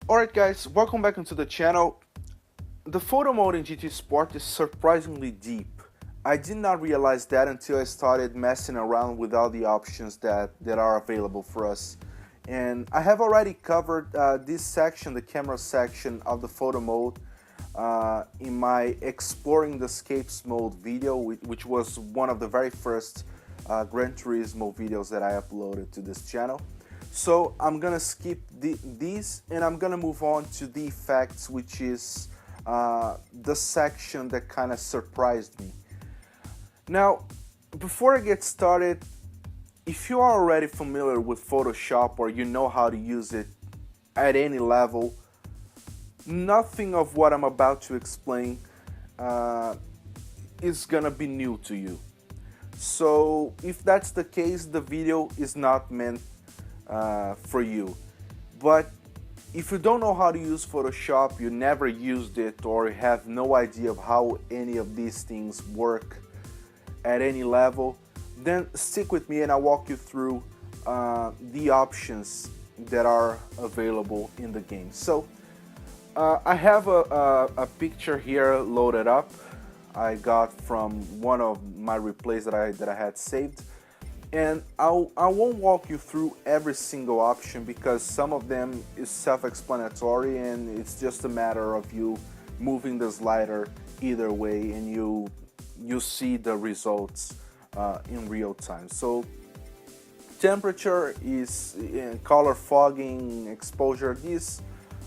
Alright guys, welcome back into the channel. The photo mode in GT Sport is surprisingly deep. I did not realize that until I started messing around with all the options that are available for us. And I have already covered this section, the camera section of the photo mode, in my Exploring the Scapes mode video, which was one of the very first Gran Turismo videos that I uploaded to this channel. So I'm gonna skip these and I'm gonna move on to the effects, which is the section that kind of surprised me. Now, before I get started, if you are already familiar with Photoshop or you know how to use it at any level, nothing of what I'm about to explain is gonna be new to you. So if that's the case, the video is not meant for you. But if you don't know how to use Photoshop, you never used it, or you have no idea of how any of these things work at any level, then stick with me and I'll walk you through the options that are available in the game. So I have a picture here loaded up. I got from one of my replays that I had saved. And I won't walk you through every single option because some of them is self-explanatory and it's just a matter of you moving the slider either way and you see the results in real time. So temperature is color fogging, exposure, these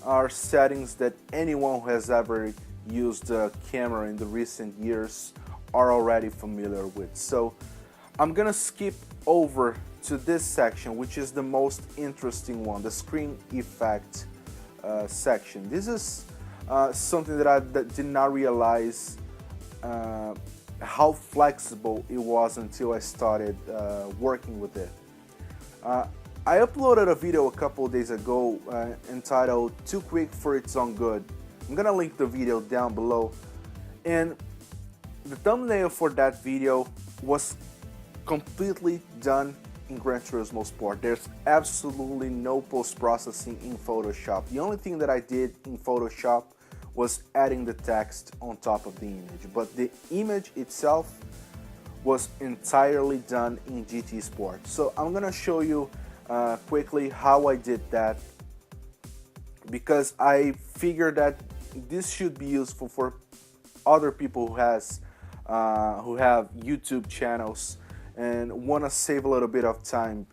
are settings that anyone who has ever used a camera in the recent years are already familiar with. So I'm gonna skip over to this section, which is the most interesting one, the screen effect section. This is something that I did not realize how flexible it was until I started working with it. I uploaded a video a couple of days ago entitled "Too Quick for Its Own Good." I'm gonna link the video down below, and the thumbnail for that video was completely done in Gran Turismo Sport. There's absolutely no post-processing in Photoshop. The only thing that I did in Photoshop was adding the text on top of the image, but the image itself was entirely done in GT Sport. So I'm gonna show you quickly how I did that, because I figured that this should be useful for other people who have YouTube channels and want to save a little bit of time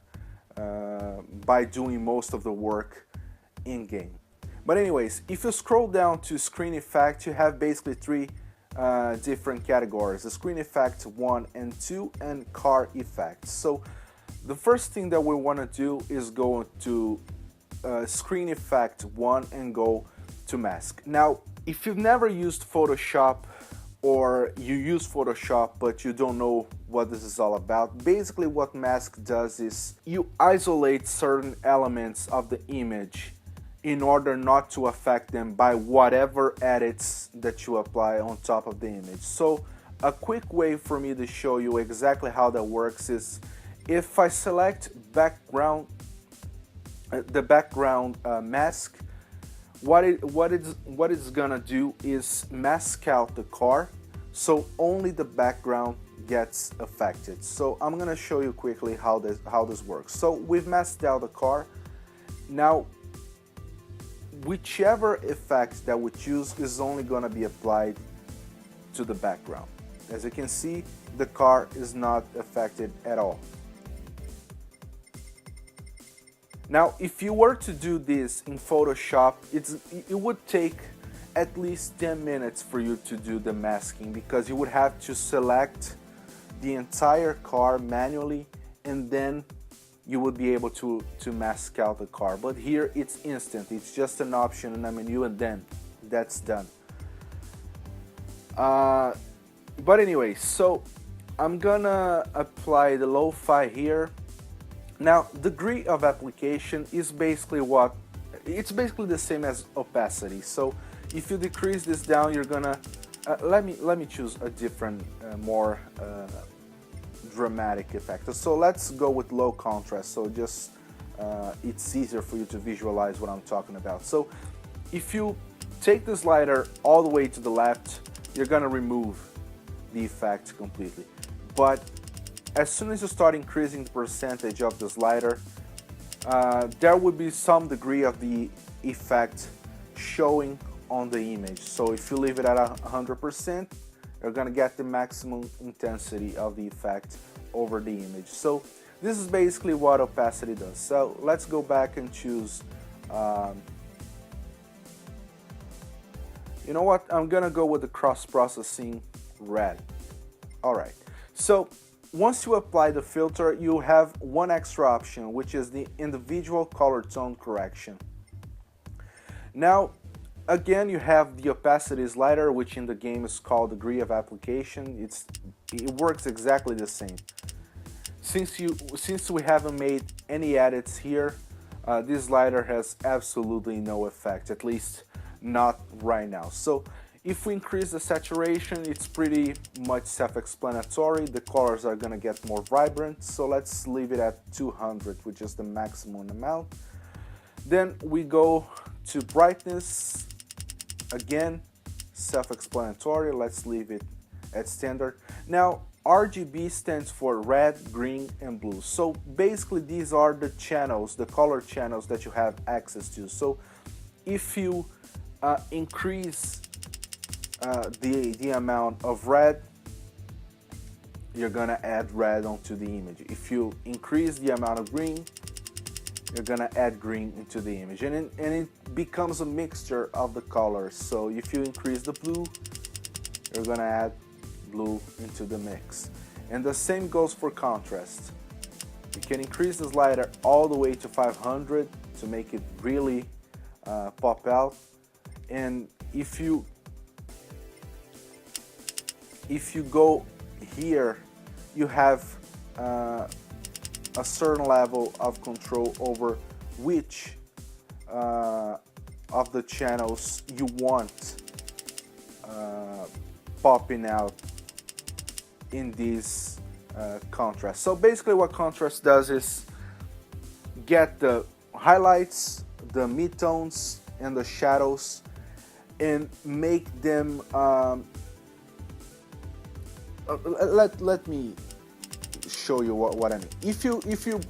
by doing most of the work in game. But anyways, if you scroll down to screen effect, you have basically three different categories: the screen effect 1 and 2 and car effects. So the first thing that we want to do is go to screen effect 1 and go to mask. Now, if you've never used Photoshop, or you use Photoshop but you don't know what this is all about, basically what mask does is you isolate certain elements of the image in order not to affect them by whatever edits that you apply on top of the image. So a quick way for me to show you exactly how that works is if I select background, the background mask, what it's gonna do is mask out the car, so only the background gets affected. So I'm gonna show you quickly how this works. So we've masked out the car. Now, whichever effect that we choose is only gonna be applied to the background. As you can see, the car is not affected at all. Now, if you were to do this in Photoshop, it would take at least 10 minutes for you to do the masking, because you would have to select the entire car manually and then you would be able to mask out the car. But here it's instant, it's just an option in a menu and then that's done. But anyway, so I'm gonna apply the lo-fi here. Now, degree of application is basically it's basically the same as opacity. So if you decrease this down, you're gonna let me choose a different, more dramatic effect. So let's go with low contrast. So just it's easier for you to visualize what I'm talking about. So if you take the slider all the way to the left, you're gonna remove the effect completely. But as soon as you start increasing the percentage of the slider, there would be some degree of the effect showing on the image. So if you leave it at 100%, you're gonna get the maximum intensity of the effect over the image. So this is basically what opacity does. So let's go back and choose, you know what, I'm gonna go with the cross-processing red. Alright, so once you apply the filter, you have one extra option, which is the individual color tone correction. Now, again, you have the opacity slider, which in the game is called degree of application. It works exactly the same. Since we haven't made any edits here, this slider has absolutely no effect, at least not right now. So if we increase the saturation, it's pretty much self-explanatory. The colors are gonna get more vibrant, so let's leave it at 200, which is the maximum amount. Then we go to brightness. Again, self-explanatory. Let's leave it at standard. Now, RGB stands for red, green, and blue. So basically, these are the channels, the color channels that you have access to. So if you increase the amount of red, you're gonna add red onto the image. If you increase the amount of green, you're gonna add green into the image, and it becomes a mixture of the colors. So if you increase the blue, you're gonna add blue into the mix. And the same goes for contrast. You can increase the slider all the way to 500 to make it really pop out. And if you go here, you have a certain level of control over which of the channels you want popping out in this contrast. So basically what contrast does is get the highlights, the midtones, and the shadows and make them let me show you what I mean. If you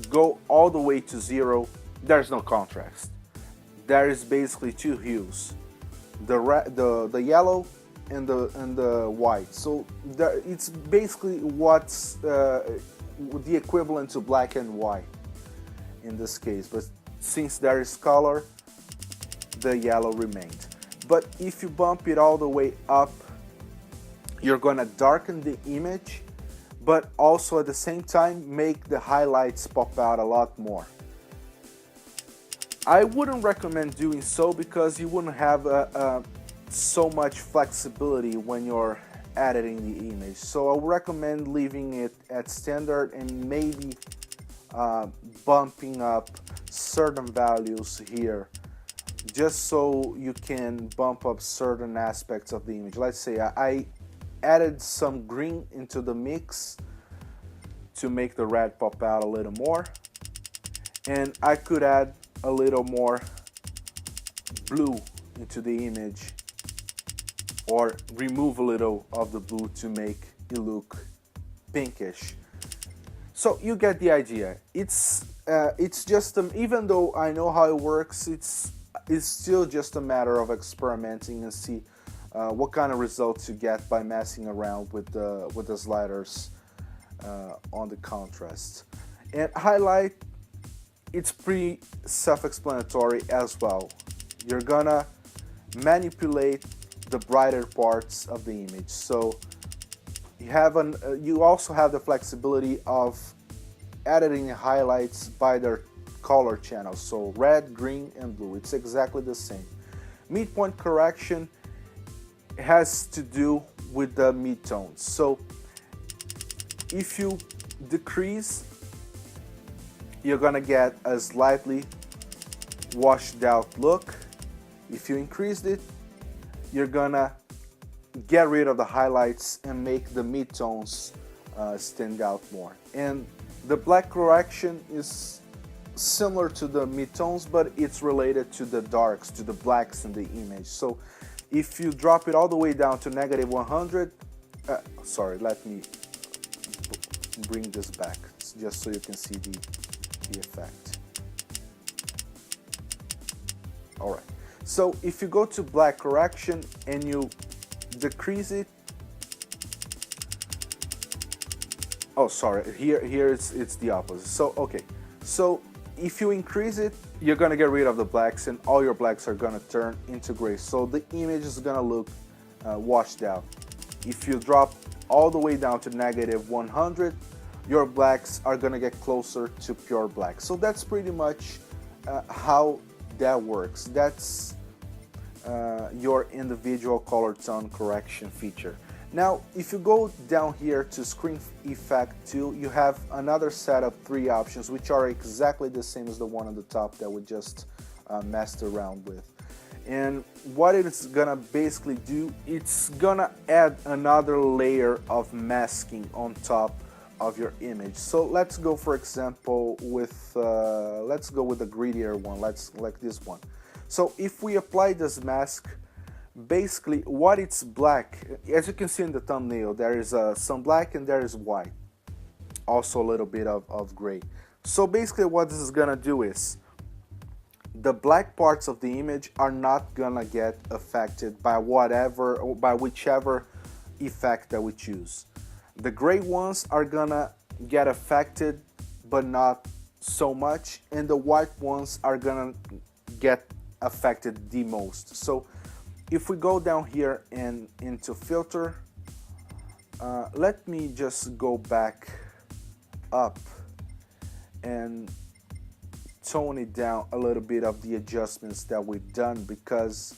go all the way to 0, there's no contrast. There is basically two hues, the yellow and the white. So it's basically what's the equivalent to black and white in this case. But since there is color, the yellow remained. But if you bump it all the way up, you're gonna darken the image, but also at the same time make the highlights pop out a lot more. I wouldn't recommend doing so because you wouldn't have so much flexibility when you're editing the image. So I would recommend leaving it at standard and maybe bumping up certain values here, just so you can bump up certain aspects of the image. Let's say I added some green into the mix to make the red pop out a little more, and I could add a little more blue into the image, or remove a little of the blue to make it look pinkish. So you get the idea. It's just even though I know how it works, it's still just a matter of experimenting and see what kind of results you get by messing around with the sliders on the contrast. And highlight, it's pretty self-explanatory as well. You're gonna manipulate the brighter parts of the image. So you also have the flexibility of editing highlights by their color channels. So red, green, and blue. It's exactly the same. Midpoint correction has to do with the midtones. So if you decrease, you're gonna get a slightly washed out look. If you increase it, you're gonna get rid of the highlights and make the midtones stand out more. And the black correction is similar to the midtones, but it's related to the darks, to the blacks in the image. So if you drop it all the way down to -100, sorry, let me bring this back just so you can see the effect. All right, so if you go to black correction and you decrease it, oh sorry, here it's the opposite. So okay, so if you increase it, you're gonna get rid of the blacks and all your blacks are gonna turn into gray, so the image is gonna look washed out. If you drop all the way down to -100, your blacks are gonna get closer to pure black. So that's pretty much how that works. That's your individual color tone correction feature. Now, if you go down here to Screen Effect 2, you have another set of 3 options, which are exactly the same as the one on the top that we just messed around with. And what it's gonna basically do, it's gonna add another layer of masking on top of your image. So let's go, for example, with let's go with the grittier one, like this one. So if we apply this mask, basically what it's black, as you can see in the thumbnail, there is some black and there is white, also a little bit of gray. So basically what this is gonna do is the black parts of the image are not gonna get affected by whichever effect that we choose. The gray ones are gonna get affected but not so much, and the white ones are gonna get affected the most. So if we go down here and into filter, let me just go back up and tone it down a little bit of the adjustments that we've done, because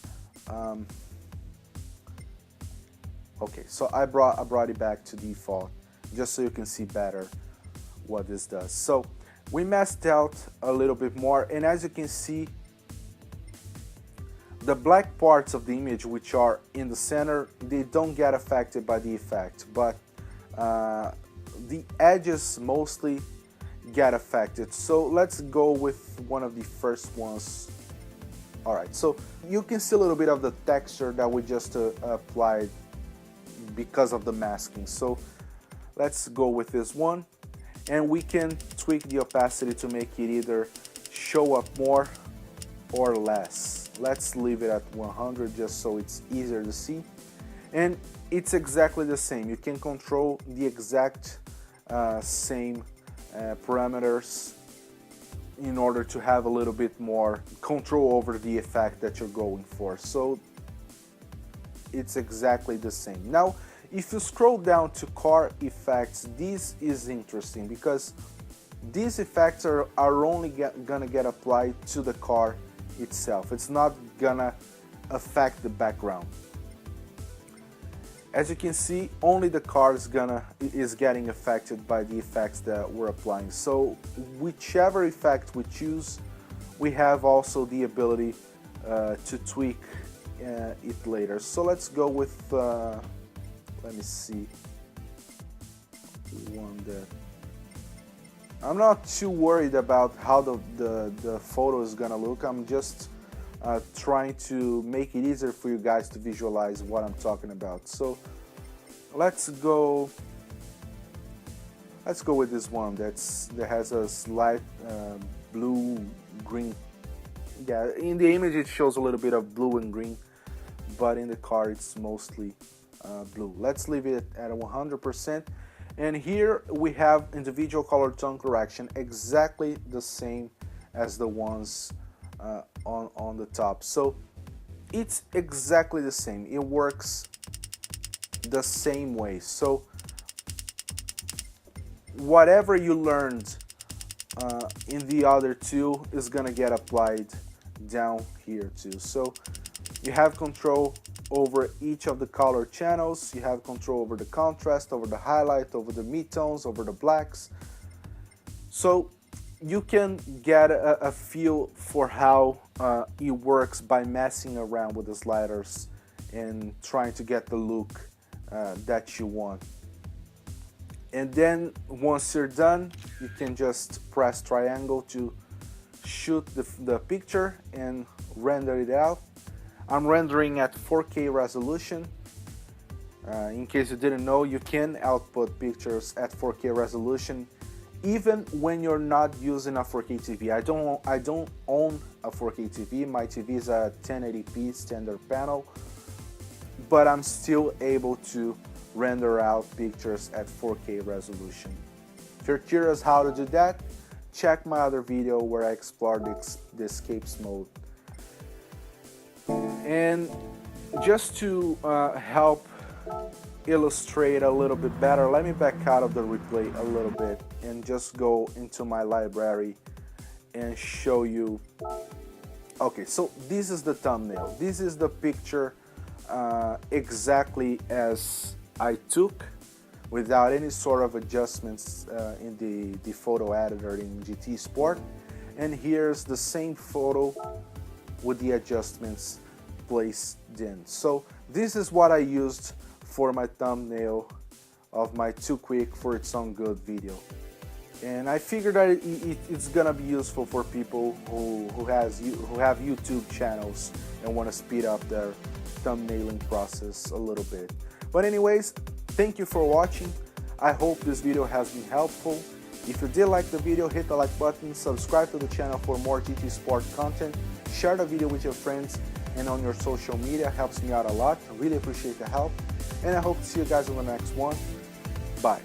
okay, so I brought it back to default just so you can see better what this does. So we masked out a little bit more, and as you can see, the black parts of the image, which are in the center, they don't get affected by the effect, but the edges mostly get affected. So let's go with one of the first ones. All right, so you can see a little bit of the texture that we just applied because of the masking. So let's go with this one, and we can tweak the opacity to make it either show up more or less. Let's leave it at 100 just so it's easier to see. And it's exactly the same. You can control the exact same parameters in order to have a little bit more control over the effect that you're going for. So it's exactly the same. Now, if you scroll down to car effects, this is interesting because these effects are only gonna get applied to the car itself. It's not gonna affect the background. As you can see, only the car is getting affected by the effects that we're applying. So whichever effect we choose, we have also the ability to tweak it later. So let's go with let me see, one that I'm not too worried about how the photo is gonna look. I'm just trying to make it easier for you guys to visualize what I'm talking about. So let's go with this one that has a slight blue green. Yeah, in the image it shows a little bit of blue and green, but in the car it's mostly blue. Let's leave it at 100%. And here we have individual color tone correction, exactly the same as the ones on the top. So it's exactly the same. It works the same way. So whatever you learned in the other two is gonna get applied down here too. So you have control over each of the color channels, you have control over the contrast, over the highlight, over the midtones, over the blacks. So you can get a feel for how it works by messing around with the sliders and trying to get the look that you want. And then once you're done, you can just press triangle to shoot the picture and render it out. I'm rendering at 4K resolution. In case you didn't know, you can output pictures at 4K resolution even when you're not using a 4K TV. I don't own a 4K TV. My TV is a 1080p standard panel, but I'm still able to render out pictures at 4K resolution. If you're curious how to do that, check my other video where I explore the escapes mode. And just to help illustrate a little bit better, let me back out of the replay a little bit and just go into my library and show you. Okay, so this is the thumbnail. This is the picture exactly as I took, without any sort of adjustments in the photo editor in GT Sport. And here's the same photo with the adjustments placed in. So this is what I used for my thumbnail of my Too Quick for Its Own Good video. And I figured that it's gonna be useful for people who have YouTube channels and want to speed up their thumbnailing process a little bit. But anyways, thank you for watching. I hope this video has been helpful. If you did like the video, hit the like button, subscribe to the channel for more GT Sport content, share the video with your friends and on your social media, helps me out a lot. I really appreciate the help, and I hope to see you guys on the next one. Bye.